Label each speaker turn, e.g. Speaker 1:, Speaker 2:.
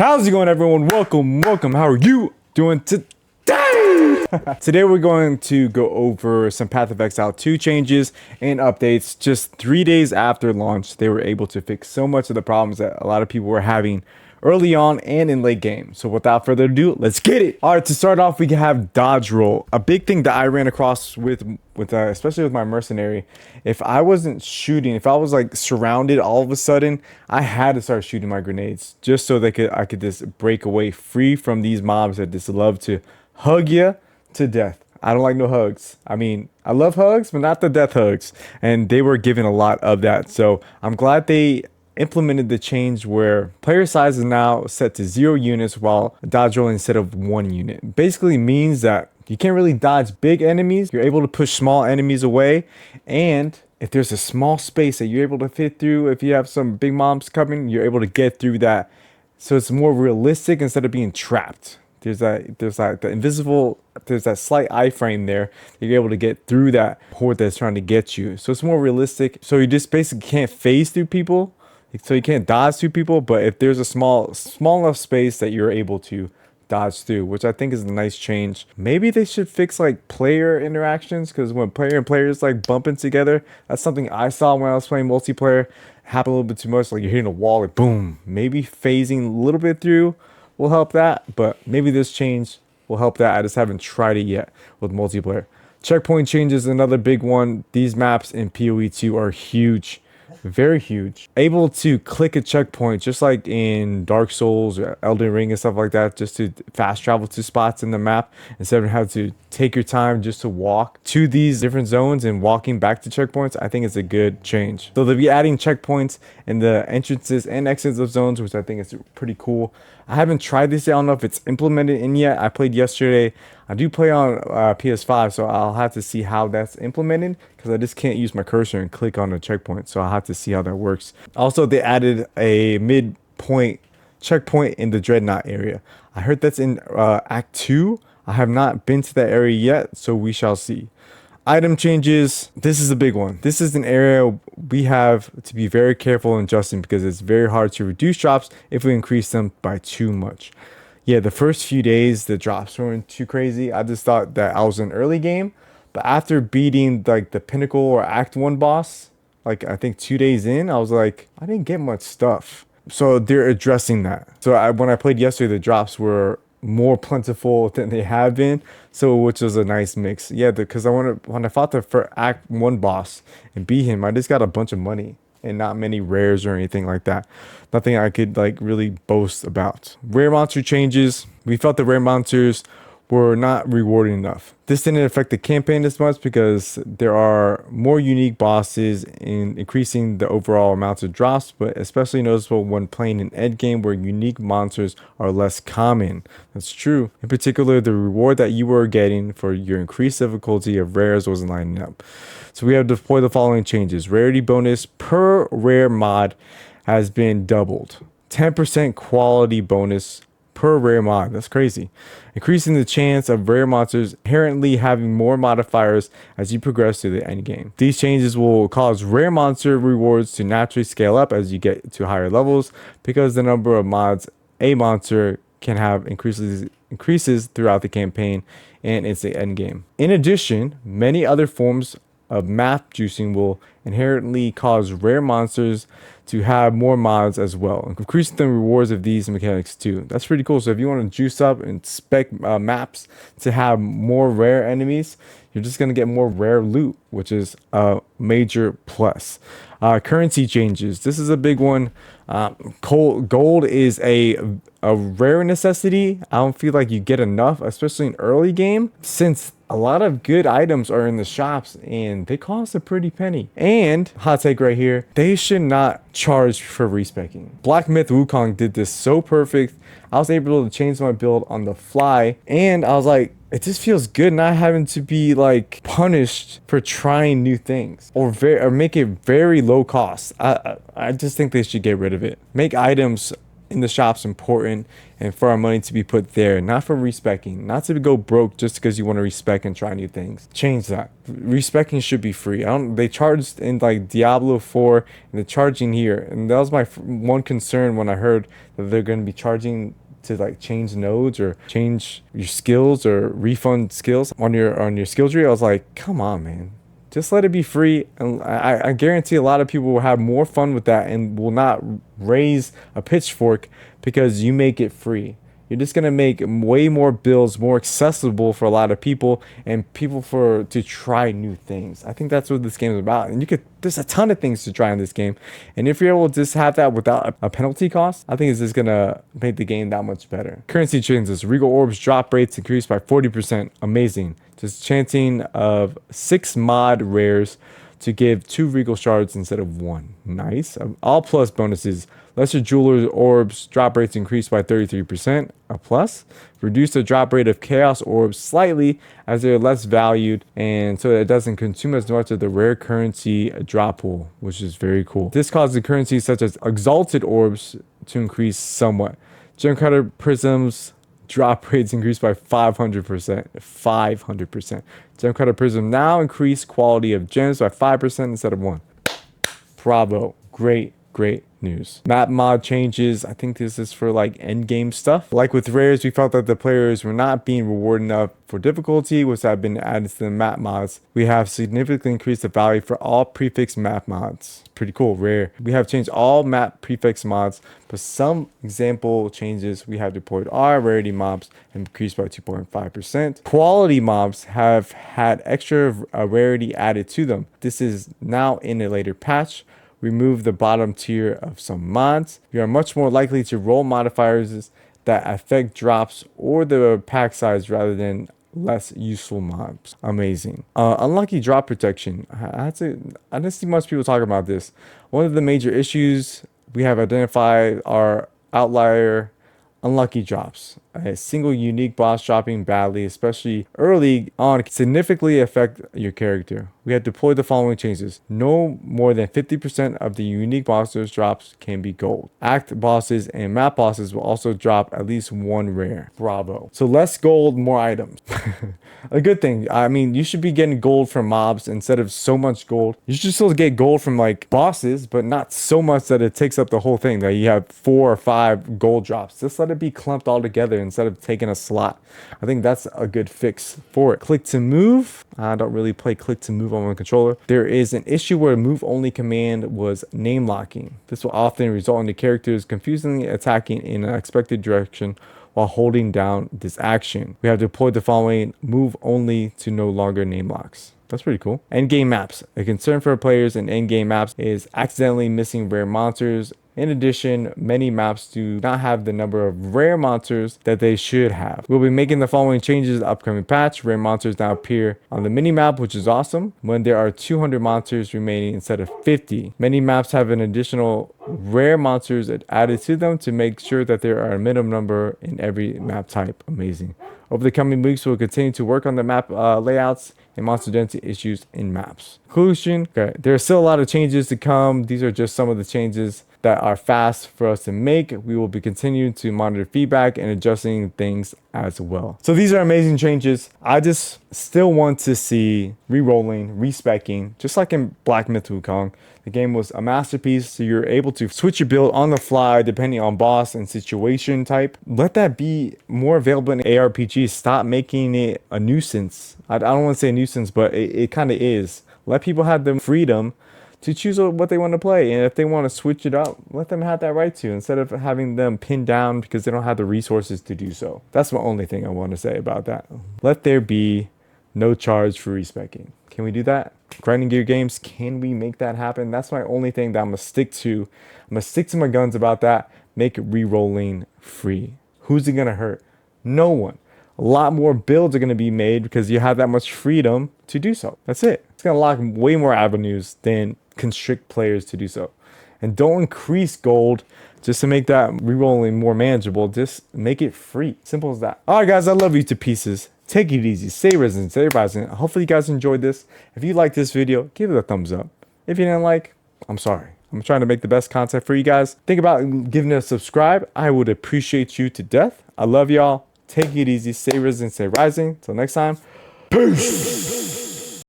Speaker 1: How's it going, everyone? Welcome. How are you doing today? Today we're going to go over some Path of Exile 2 changes and updates. Just 3 days after launch, they were able to fix so much of the problems that a lot of people were having early on and in late game. So without further ado, let's get it. All right, to start off, we have dodge roll. A big thing that I ran across with especially with my mercenary, if I wasn't shooting, if I was like surrounded all of a sudden, I had to start shooting my grenades just so I could just break away free from these mobs that just love to hug you to death. I don't like no hugs. I mean, I love hugs, but not the death hugs. And they were given a lot of that. So I'm glad they implemented the change where player size is now set to 0 units while dodge roll instead of 1 unit. Basically means that you can't really dodge big enemies. You're able to push small enemies away. And if there's a small space that you're able to fit through, if you have some big mobs coming, you're able to get through that. So it's more realistic instead of being trapped. There's that slight iframe there. You're able to get through that horde that's trying to get you. So it's more realistic. So you just basically can't phase through people. So you can't dodge through people, but if there's a small enough space that you're able to dodge through, which I think is a nice change. Maybe they should fix like player interactions, because when player and players like bumping together, that's something I saw when I was playing multiplayer. Happen a little bit too much, like you're hitting a wall, like boom. Maybe phasing a little bit through will help that, but maybe this change will help that. I just haven't tried it yet with multiplayer. Checkpoint changes, another big one. These maps in PoE 2 are huge. Very huge. Able to click a checkpoint just like in Dark Souls or Elden Ring and stuff like that, just to fast travel to spots in the map instead of having to take your time just to walk to these different zones and walking back to checkpoints. I think it's a good change. So they'll be adding checkpoints in the entrances and exits of zones, which I think is pretty cool. I haven't tried this yet. I don't know if it's implemented in yet. I played yesterday. I do play on PS5, so I'll have to see how that's implemented, because I just can't use my cursor and click on a checkpoint. So I'll have to see how that works. Also, they added a midpoint checkpoint in the Dreadnought area. I heard that's in Act 2. I have not been to that area yet, so we shall see. Item changes. This is a big one. This is an area we have to be very careful and adjusting, because it's very hard to reduce drops if we increase them by too much. Yeah, the first few days the drops weren't too crazy. I just thought that I was in early game, but after beating like the pinnacle or Act 1 boss, like I think 2 days in, I was like, I didn't get much stuff. So they're addressing that. So when I played yesterday, the drops were more plentiful than they have been, so which was a nice mix. Yeah, because when I fought the first Act 1 boss and beat him, I just got a bunch of money and not many rares or anything like that. Nothing I could like really boast about. Rare monster changes. We felt the rare monsters were not rewarding enough. This didn't affect the campaign as much because there are more unique bosses in increasing the overall amounts of drops, but especially noticeable when playing an end game where unique monsters are less common. That's true. In particular, the reward that you were getting for your increased difficulty of rares wasn't lining up. So we have deployed the following changes. Rarity bonus per rare mod has been doubled. 10% quality bonus per rare mod. That's crazy. Increasing the chance of rare monsters inherently having more modifiers as you progress through the end game. These changes will cause rare monster rewards to naturally scale up as you get to higher levels, because the number of mods a monster can have increases throughout the campaign and it's the end game. In addition, many other forms of map juicing will inherently cause rare monsters to have more mods as well, increasing the rewards of these mechanics too. That's pretty cool. So if you want to juice up and spec maps to have more rare enemies, you're just going to get more rare loot, which is a major plus. Currency changes. This is a big one. Gold is a rare necessity. I don't feel like you get enough, especially in early game, since a lot of good items are in the shops and they cost a pretty penny. And hot take right here, they should not charge for respecking. Black Myth Wukong did this so perfect. I was able to change my build on the fly, and I was like, it just feels good not having to be like punished for trying new things or make it very low cost. I just think they should get rid of it. Make items in the shop's important, and for our money to be put there, not for respecking, not to go broke just because you want to respec and try new things. Change that. Respecking should be free. They charged in like Diablo 4, and they're charging here, and that was my one concern when I heard that they're going to be charging to like change nodes or change your skills or refund skills on your skill tree. I was like, come on, man. Just let it be free, and I guarantee a lot of people will have more fun with that and will not raise a pitchfork because you make it free. You're just gonna make way more builds more accessible for a lot of people and people to try new things. I think that's what this game is about. And there's a ton of things to try in this game. And if you're able to just have that without a penalty cost, I think it's just gonna make the game that much better. Currency changes. Regal orbs drop rates increased by 40%. Amazing. Just chanting of 6 mod rares to give 2 regal shards instead of 1. Nice. All plus bonuses. Lesser jewelers orbs drop rates increased by 33%. A plus. Reduce the drop rate of chaos orbs slightly as they're less valued, and so that it doesn't consume as much of the rare currency drop pool, which is very cool. This causes currencies such as exalted orbs to increase somewhat. Gem cutter prisms drop rates increased by 500%. 500%. Gem cutter prism now increase quality of gems by 5% instead of 1. Bravo. Great news. Map mod changes. I think this is for like end game stuff. Like with rares, we felt that the players were not being rewarded enough for difficulty, which have been added to the map mods. We have significantly increased the value for all prefix map mods. Pretty cool. Rare. We have changed all map prefix mods, but some example changes we have deployed our rarity mobs and increased by 2.5%. Quality mobs have had extra rarity added to them. This is now in a later patch. Remove the bottom tier of some mods. You are much more likely to roll modifiers that affect drops or the pack size rather than less useful mobs. Amazing. Unlucky drop protection. I didn't see much people talk about this. One of the major issues we have identified are outlier unlucky drops. A single unique boss dropping badly, especially early on, can significantly affect your character. We have deployed the following changes. No more than 50% of the unique monsters drops can be gold. Act bosses and map bosses will also drop at least 1 rare. Bravo. So less gold, more items. A good thing. I mean, you should be getting gold from mobs instead of so much gold. You should still get gold from like bosses, but not so much that it takes up the whole thing, that you have 4 or 5 gold drops. Just let it be clumped all together instead of taking a slot. I think that's a good fix for it. Click to move. I don't really play click to move on my controller. There is an issue where move only command was name locking. This will often result in the characters confusingly attacking in an expected direction while holding down this action. We have deployed the following move only to no longer name locks. That's pretty cool. Endgame maps. A concern for players in endgame maps is accidentally missing rare monsters. In addition, many maps do not have the number of rare monsters that they should have. We'll be making the following changes in the upcoming patch. Rare monsters now appear on the mini-map, which is awesome, when there are 200 monsters remaining instead of 50. Many maps have an additional rare monsters added to them to make sure that there are a minimum number in every map type. Amazing. Over the coming weeks, we'll continue to work on the map layouts and monster density issues in maps. Conclusion. Okay, there are still a lot of changes to come. These are just some of the changes that are fast for us to make. We will be continuing to monitor feedback and adjusting things as well. So these are amazing changes. I just still want to see re-rolling, respecking, just like in Black Myth Wukong. The game was a masterpiece, so you're able to switch your build on the fly depending on boss and situation type. Let that be more available in ARPGs. Stop making it a nuisance. I don't want to say a nuisance, but it kind of is. Let people have the freedom to choose what they want to play, and if they want to switch it up, let them have that right to, instead of having them pinned down because they don't have the resources to do so. That's the only thing I want to say about that. Let there be no charge for respecking. Can we do that? Grinding Gear Games, can we make that happen? That's my only thing that I'm gonna stick to. I'm gonna stick to my guns about that. Make re-rolling free. Who's it gonna hurt? No one. A lot more builds are going to be made because you have that much freedom to do so. That's it. It's going to lock way more avenues than constrict players to do so. And don't increase gold just to make that rerolling more manageable. Just make it free. Simple as that. All right, guys, I love you to pieces. Take it easy. Stay resident. Stay rising. Hopefully you guys enjoyed this. If you liked this video, give it a thumbs up. If you didn't like, I'm sorry. I'm trying to make the best content for you guys. Think about giving it a subscribe. I would appreciate you to death. I love y'all. Take it easy. Stay risen, stay rising. Till next time. Peace.